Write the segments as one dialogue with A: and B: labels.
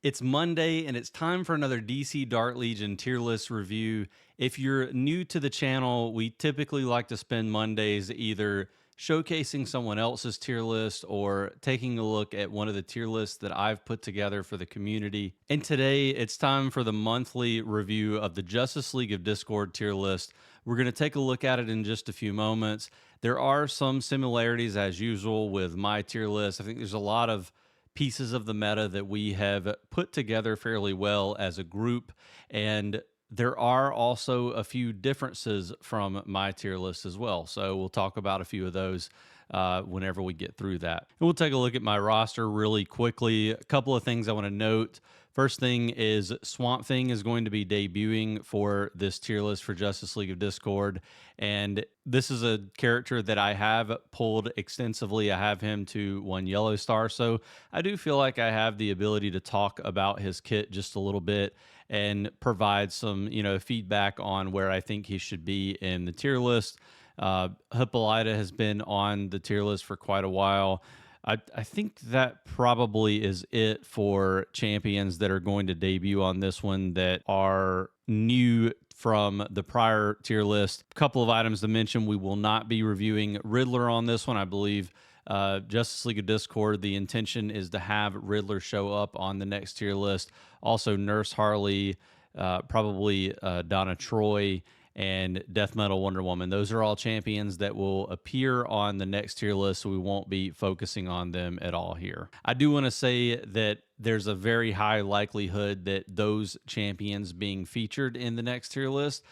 A: It's Monday and it's time for another DC Dart Legion tier list review. If you're new to the channel, we typically like to spend Mondays either showcasing someone else's tier list or taking a look at one of the tier lists that I've put together for the community. And today it's time for the monthly review of the Justice League of Discord tier list. We're going to take a look at it in just a few moments. There are some similarities as usual with my tier list. I think there's a lot of pieces of the meta that we have put together fairly well as a group. And there are also a few differences from my tier list as well. So we'll talk about a few of those whenever we get through that. And we'll take a look at my roster really quickly. A couple of things I want to note. First thing is Swamp Thing is going to be debuting for this tier list for Justice League of Discord. And this is a character that I have pulled extensively. I have him to 1 yellow star. So I do feel like I have the ability to talk about his kit just a little bit and provide some, feedback on where I think he should be in the tier list. Hippolyta has been on the tier list for quite a while. I think that probably is it for champions that are going to debut on this one that are new from the prior tier list. A couple of items to mention. We will not be reviewing Riddler on this one. I believe Justice League of Discord, the intention is to have Riddler show up on the next tier list. Also Nurse Harley, probably Donna Troy, and Death Metal Wonder Woman. Those are all champions that will appear on the next tier list, so we won't be focusing on them at all here. I do want to say that there's a very high likelihood that those champions being featured in the next tier list,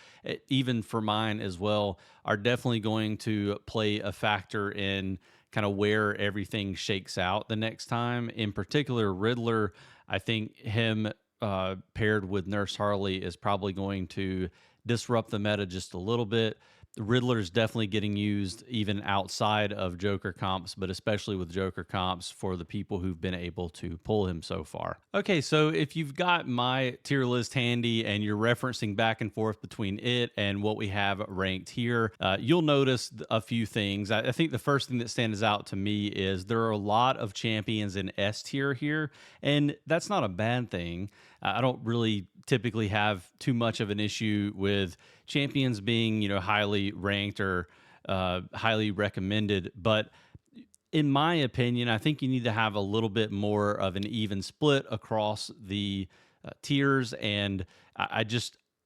A: even for mine as well, are definitely going to play a factor in kind of where everything shakes out the next time. In particular, Riddler, I think him paired with Nurse Harley is probably going to disrupt the meta just a little bit. The Riddler is definitely getting used even outside of Joker comps, but especially with Joker comps for the people who've been able to pull him so far. Okay, so if you've got my tier list handy and you're referencing back and forth between it and what we have ranked here, you'll notice a few things. I think the first thing that stands out to me is there are a lot of champions in S tier here, and that's not a bad thing. I don't really typically have too much of an issue with champions being, highly ranked or highly recommended. But in my opinion, I think you need to have a little bit more of an even split across the tiers. And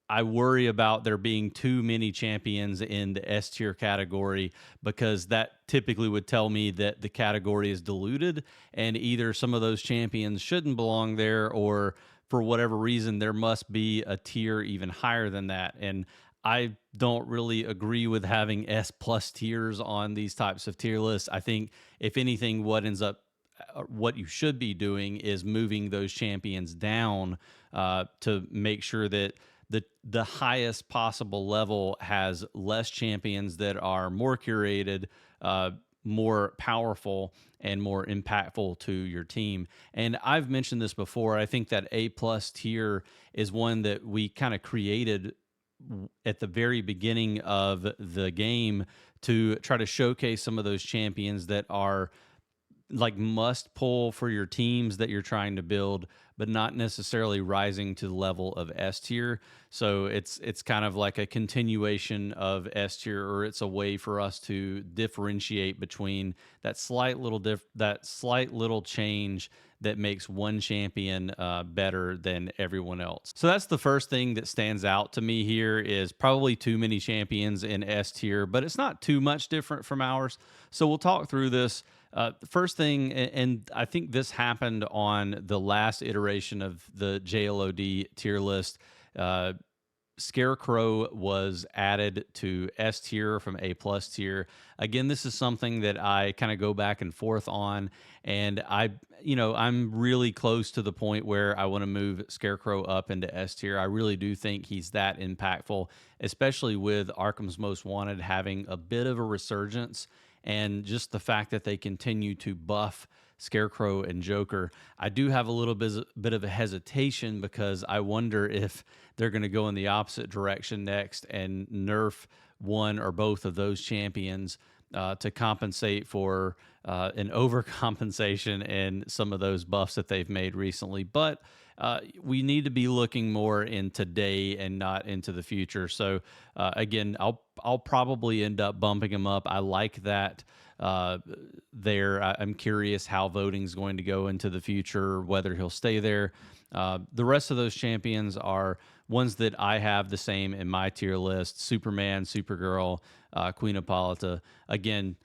A: I worry about there being too many champions in the S tier category, because that typically would tell me that the category is diluted and either some of those champions shouldn't belong there, or for whatever reason, there must be a tier even higher than that. And I don't really agree with having S plus tiers on these types of tier lists. I think if anything, what you should be doing is moving those champions down to make sure that the highest possible level has less champions that are more curated, more powerful, and more impactful to your team. And I've mentioned this before. I think that A plus tier is one that we kind of created at the very beginning of the game to try to showcase some of those champions that are like must pull for your teams that you're trying to build, but not necessarily rising to the level of S tier. So it's kind of like a continuation of S tier, or it's a way for us to differentiate between that slight little change that makes one champion better than everyone else. So that's the first thing that stands out to me here, is probably too many champions in S tier, but it's not too much different from ours. So we'll talk through this. The first thing, and I think this happened on the last iteration of the JLOD tier list, Scarecrow was added to S tier from A plus tier. Again, this is something that I kind of go back and forth on, and I'm really close to the point where I want to move Scarecrow up into S tier. I really do think he's that impactful, especially with Arkham's Most Wanted having a bit of a resurgence, and just the fact that they continue to buff Scarecrow and Joker. I do have a little bit of a hesitation, because I wonder if they're going to go in the opposite direction next and nerf one or both of those champions to compensate for an overcompensation in some of those buffs that they've made recently. But we need to be looking more in today and not into the future. So again, I'll probably end up bumping him up. I like that. I'm curious how voting's going to go into the future, whether he'll stay there. The rest of those champions are ones that I have the same in my tier list: Superman, Supergirl, Queen Hippolyta. Again,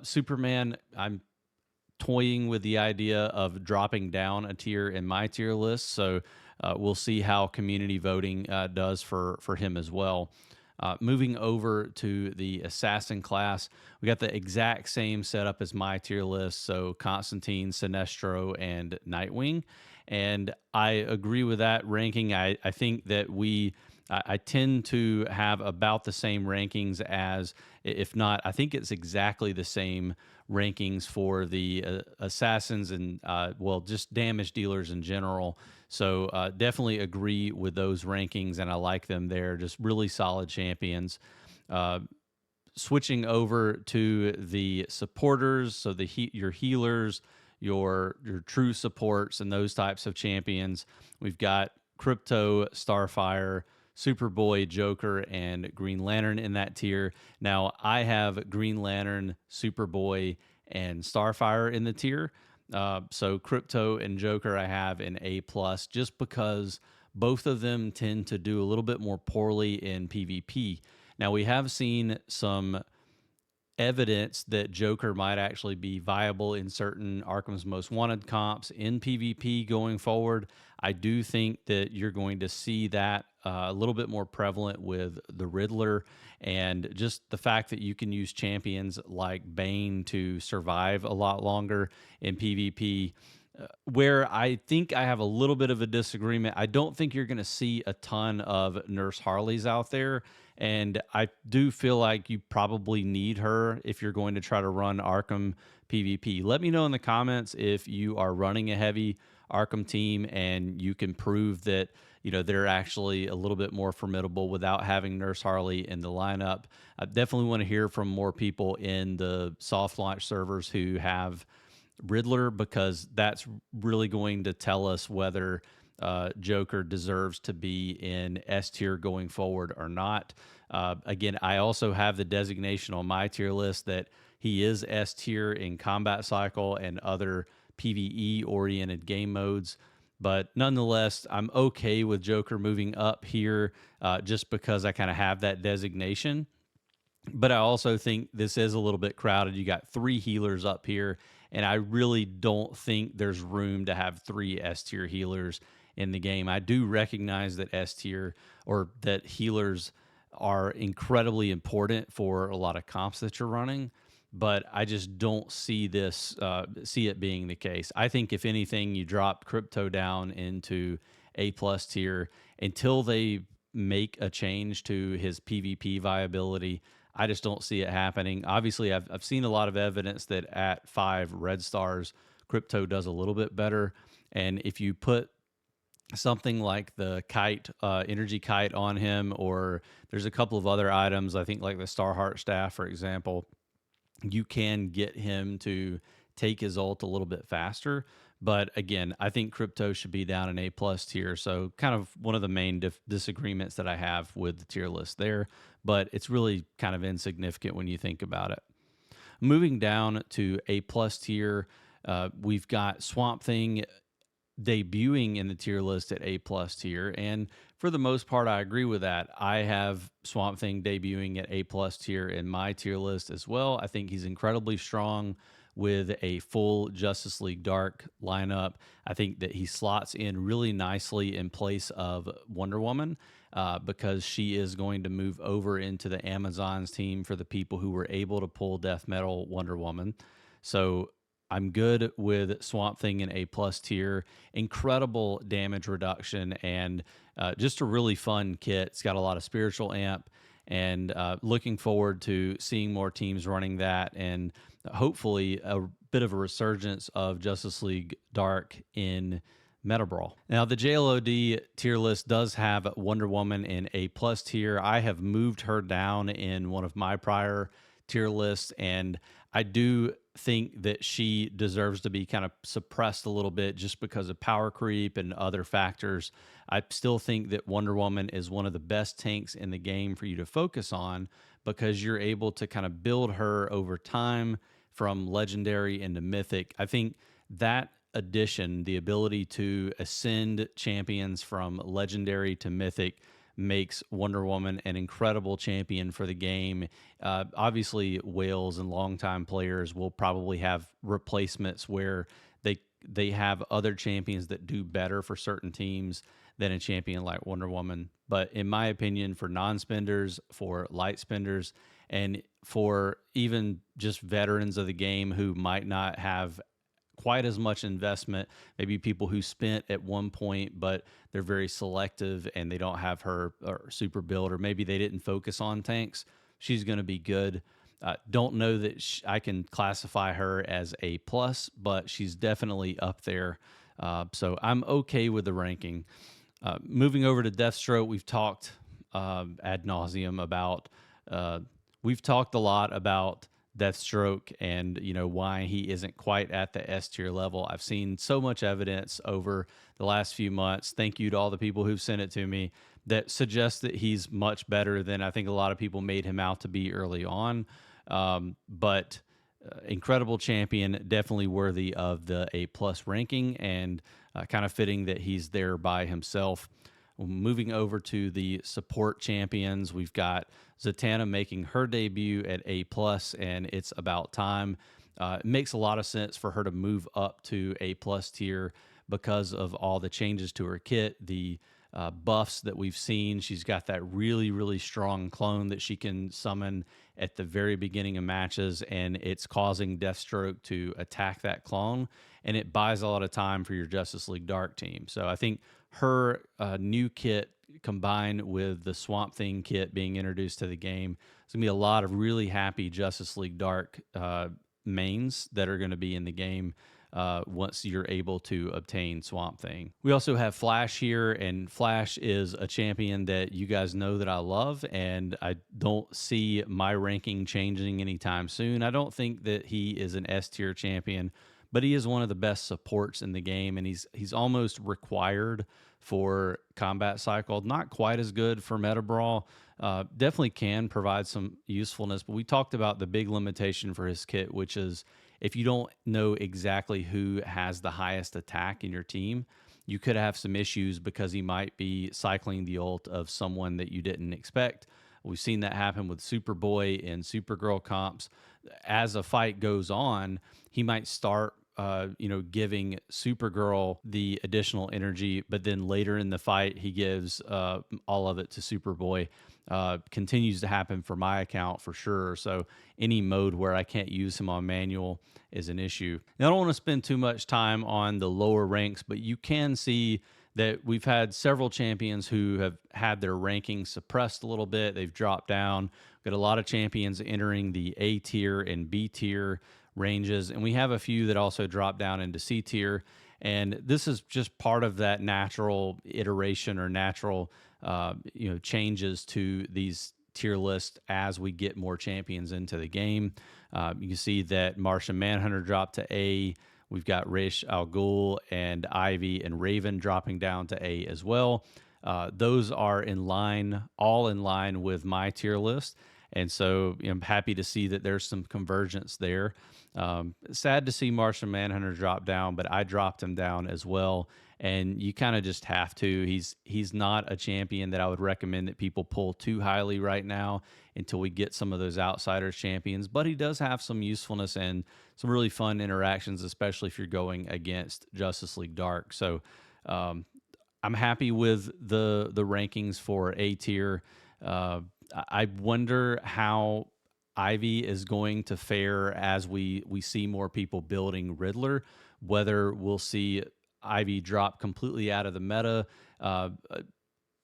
A: Superman, I'm toying with the idea of dropping down a tier in my tier list. So we'll see how community voting does for him as well. Moving over to the assassin class, we got the exact same setup as my tier list. So Constantine, Sinestro, and Nightwing. And I agree with that ranking. I think that I tend to have about the same rankings as, if not, I think it's exactly the same rankings for the assassins and, well, just damage dealers in general. So definitely agree with those rankings, and I like them there. Just really solid champions. Switching over to the supporters, so your healers, your true supports, and those types of champions. We've got Krypto, Starfire, Superboy, Joker, and Green Lantern in that tier. Now, I have Green Lantern, Superboy, and Starfire in the tier. So Krypto and Joker I have in A+, just because both of them tend to do a little bit more poorly in PvP. Now, we have seen some evidence that Joker might actually be viable in certain Arkham's Most Wanted comps in PvP going forward. I do think that you're going to see that a little bit more prevalent with the Riddler, and just the fact that you can use champions like Bane to survive a lot longer in PvP. Where I think I have a little bit of a disagreement, I don't think you're going to see a ton of Nurse Harleys out there. And I do feel like you probably need her if you're going to try to run Arkham PvP. Let me know in the comments if you are running a heavy Arkham team and you can prove that, they're actually a little bit more formidable without having Nurse Harley in the lineup. I definitely want to hear from more people in the soft launch servers who have Riddler, because that's really going to tell us whether Joker deserves to be in S tier going forward or not. Again, I also have the designation on my tier list that he is S tier in combat cycle and other PvE oriented game modes. But nonetheless, I'm okay with Joker moving up here just because I kind of have that designation. But I also think this is a little bit crowded. You got 3 healers up here, and I really don't think there's room to have 3 S tier healers in the game. I do recognize that S tier, or that healers, are incredibly important for a lot of comps that you're running, but I just don't see it being the case. I think if anything, you drop Krypto down into A+ tier until they make a change to his PvP viability. I just don't see it happening. Obviously, I've seen a lot of evidence that at 5 red stars, Krypto does a little bit better. And if you put something like the kite, energy kite on him, or there's a couple of other items, I think like the Starheart staff, for example, you can get him to take his ult a little bit faster. But again, I think Krypto should be down in A+ tier. So kind of one of the main disagreements that I have with the tier list there, but it's really kind of insignificant when you think about it. Moving down to A+ tier, we've got Swamp Thing debuting in the tier list at A+ tier. And for the most part, I agree with that. I have Swamp Thing debuting at A+ tier in my tier list as well. I think he's incredibly strong with a full Justice League Dark lineup. I think that he slots in really nicely in place of Wonder Woman because she is going to move over into the Amazons team for the people who were able to pull Death Metal Wonder Woman. So I'm good with Swamp Thing in A+ tier. Incredible damage reduction and just a really fun kit. It's got a lot of spiritual amp, and looking forward to seeing more teams running that, and hopefully a bit of a resurgence of Justice League Dark in Meta Brawl. Now, the JLOD tier list does have Wonder Woman in A+ tier. I have moved her down in one of my prior tier list. And I do think that she deserves to be kind of suppressed a little bit just because of power creep and other factors. I still think that Wonder Woman is one of the best tanks in the game for you to focus on because you're able to kind of build her over time from legendary into mythic. I think that addition, the ability to ascend champions from legendary to mythic, makes Wonder Woman an incredible champion for the game. Obviously, whales and longtime players will probably have replacements where they have other champions that do better for certain teams than a champion like Wonder Woman. But in my opinion, for non-spenders, for light spenders, and for even just veterans of the game who might not have quite as much investment, maybe people who spent at one point, but they're very selective and they don't have her or super build, or maybe they didn't focus on tanks, she's going to be good. Don't know that I can classify her as a plus, but she's definitely up there. So I'm okay with the ranking. Moving over to Deathstroke, we've talked ad nauseum about. We've talked a lot about Deathstroke and why he isn't quite at the S tier level. I've seen so much evidence over the last few months. Thank you to all the people who've sent it to me that suggests that he's much better than I think a lot of people made him out to be early on. But incredible champion, definitely worthy of the A plus ranking, and kind of fitting that he's there by himself. Moving over to the support champions, we've got Zatanna making her debut at A plus, and it's about time. It makes a lot of sense for her to move up to A plus tier because of all the changes to her kit, the buffs that we've seen. She's got that really, really strong clone that she can summon at the very beginning of matches, and it's causing Deathstroke to attack that clone, and it buys a lot of time for your Justice League Dark team. So I think her new kit combined with the Swamp Thing kit being introduced to the game, there's going to be a lot of really happy Justice League Dark mains that are going to be in the game once you're able to obtain Swamp Thing. We also have Flash here, and Flash is a champion that you guys know that I love, and I don't see my ranking changing anytime soon. I don't think that he is an S tier champion, but he is one of the best supports in the game, and he's almost required for Combat Cycle. Not quite as good for Meta Brawl. Definitely can provide some usefulness, but we talked about the big limitation for his kit, which is if you don't know exactly who has the highest attack in your team, you could have some issues because he might be cycling the ult of someone that you didn't expect. We've seen that happen with Superboy and Supergirl comps. As a fight goes on, he might start giving Supergirl the additional energy, but then later in the fight, he gives all of it to Superboy. Continues to happen for my account for sure. So any mode where I can't use him on manual is an issue. Now, I don't want to spend too much time on the lower ranks, but you can see that we've had several champions who have had their rankings suppressed a little bit. They've dropped down. We've got a lot of champions entering the A tier and B tier ranges, and we have a few that also drop down into C tier. And this is just part of that natural iteration or natural changes to these tier lists as we get more champions into the game. You can see that Martian Manhunter dropped to A. We've got Ra's al Ghul and Ivy and Raven dropping down to A as well. Those are all in line with my tier list. And so I'm happy to see that there's some convergence there. Sad to see Martian Manhunter drop down, but I dropped him down as well. And you kind of just have to. He's not a champion that I would recommend that people pull too highly right now until we get some of those outsiders champions. But he does have some usefulness and some really fun interactions, especially if you're going against Justice League Dark. So I'm happy with the rankings for A tier. I wonder how Ivy is going to fare as we see more people building Riddler, whether we'll see Ivy drop completely out of the meta.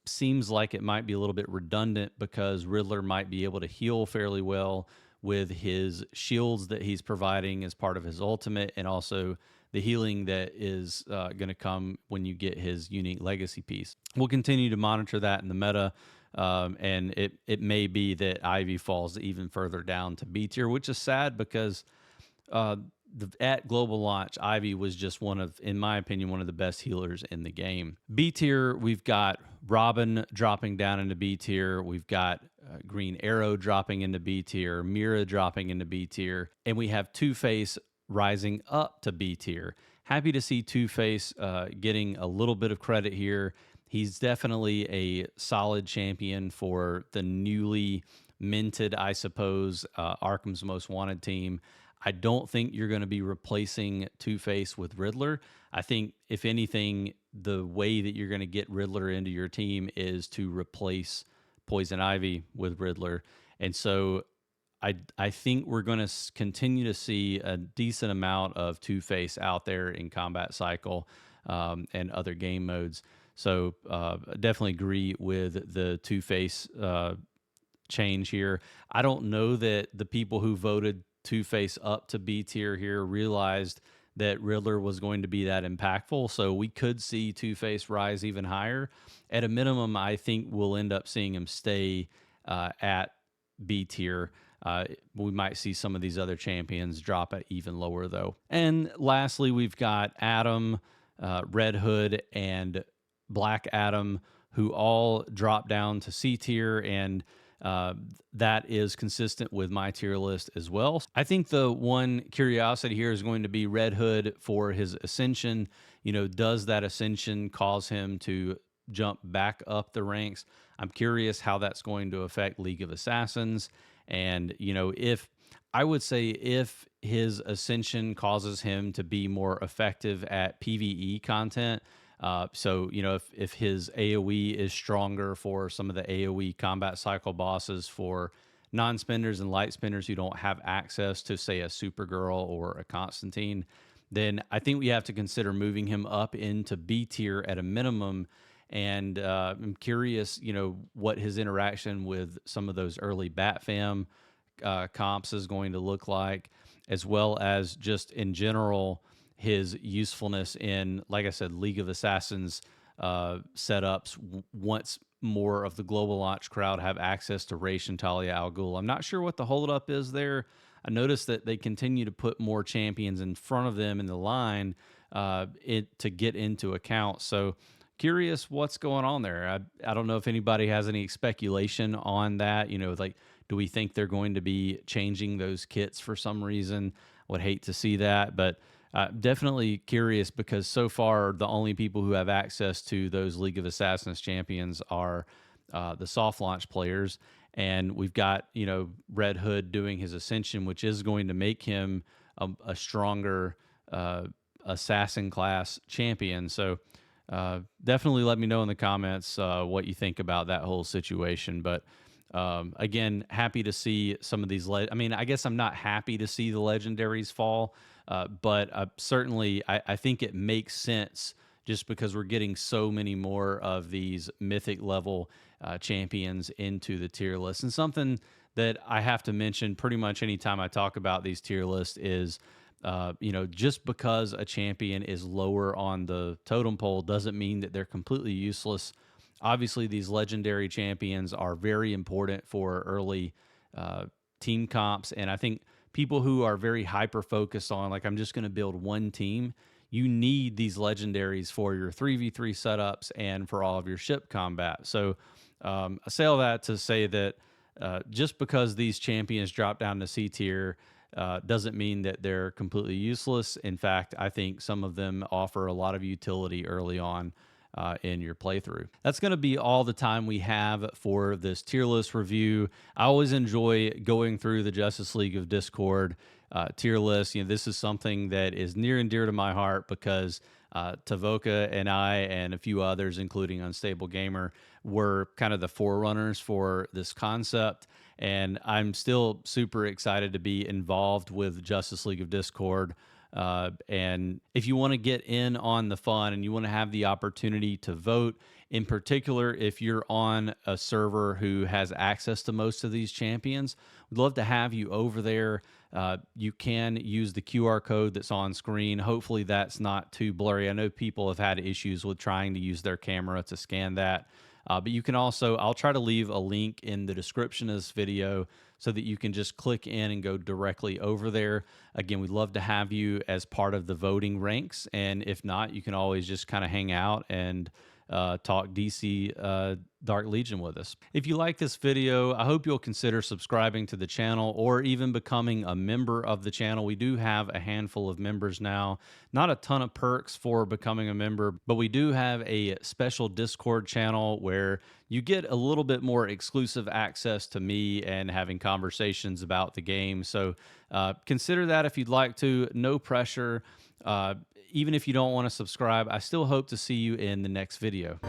A: Seems like it might be a little bit redundant because Riddler might be able to heal fairly well with his shields that he's providing as part of his ultimate, and also the healing that is going to come when you get his unique legacy piece. We'll continue to monitor that in the meta. And it may be that Ivy falls even further down to B tier, which is sad because uh, at global launch, Ivy was just one of, in my opinion, one of the best healers in the game. B tier, we've got Robin dropping down into B tier. We've got Green Arrow dropping into B tier, Mira dropping into B tier, and we have Two Face rising up to B tier. Happy to see Two Face getting a little bit of credit here. He's definitely a solid champion for the newly minted, I suppose, Arkham's Most Wanted team. I don't think you're going to be replacing Two Face with Riddler. I think, if anything, the way that you're going to get Riddler into your team is to replace Poison Ivy with Riddler. And so I think we're going to continue to see a decent amount of Two Face out there in Combat Cycle and other game modes. So definitely agree with the Two Face change here. I don't know that the people who voted Two Face up to B tier here realized that Riddler was going to be that impactful. So we could see Two Face rise even higher. At a minimum, I think we'll end up seeing him stay at B tier. We might see some of these other champions drop it even lower, though. And lastly, we've got Adam, Red Hood, and Black Adam, who all drop down to C tier, and that is consistent with my tier list as well. I think the one curiosity here is going to be Red Hood for his ascension. Does that ascension cause him to jump back up the ranks? I'm curious how that's going to affect League of Assassins. And, if his ascension causes him to be more effective at PvE content, so, if his AoE is stronger for some of the AoE combat cycle bosses for non-spenders and light spenders who don't have access to, say, a Supergirl or a Constantine, then I think we have to consider moving him up into B tier at a minimum. And I'm curious, what his interaction with some of those early Batfam comps is going to look like, as well as just in general his usefulness in, like I said, League of Assassins setups once more of the global launch crowd have access to Raish and Talia al Ghul. I'm not sure what the holdup is there. I noticed that they continue to put more champions in front of them in the line to get into account. So curious what's going on there. I don't know if anybody has any speculation on that. Do we think they're going to be changing those kits for some reason? Would hate to see that, but definitely curious, because so far the only people who have access to those League of Assassins champions are the soft launch players. And we've got, Red Hood doing his ascension, which is going to make him a stronger assassin class champion. So definitely let me know in the comments what you think about that whole situation. But again, happy to see some of these. I guess I'm not happy to see the legendaries fall, but certainly I think it makes sense, just because we're getting so many more of these mythic level champions into the tier list. And something that I have to mention pretty much anytime I talk about these tier lists is, just because a champion is lower on the totem pole doesn't mean that they're completely useless. Obviously, these legendary champions are very important for early team comps. And I think people who are very hyper focused on, like, I'm just going to build one team, you need these legendaries for your 3v3 setups and for all of your ship combat. So I say all that to say that just because these champions drop down to C tier doesn't mean that they're completely useless. In fact, I think some of them offer a lot of utility early on in your playthrough. That's going to be all the time we have for this tier list review. I always enjoy going through the Justice League of Discord tier list. This is something that is near and dear to my heart, because Tavoka and I and a few others, including Unstable Gamer, were kind of the forerunners for this concept. And I'm still super excited to be involved with Justice League of Discord. And if you want to get in on the fun and you want to have the opportunity to vote, in particular, if you're on a server who has access to most of these champions, we'd love to have you over there. You can use the QR code that's on screen. Hopefully that's not too blurry. I know people have had issues with trying to use their camera to scan that. But you can also, I'll try to leave a link in the description of this video so that you can just click in and go directly over there. Again, we'd love to have you as part of the voting ranks. And if not, you can always just kind of hang out and talk DC Dark Legion with us. If you like this video, I hope you'll consider subscribing to the channel or even becoming a member of the channel. We do have a handful of members now. Not a ton of perks for becoming a member, but we do have a special Discord channel where you get a little bit more exclusive access to me and having conversations about the game. So consider that if you'd like to. No pressure. Even if you don't want to subscribe, I still hope to see you in the next video.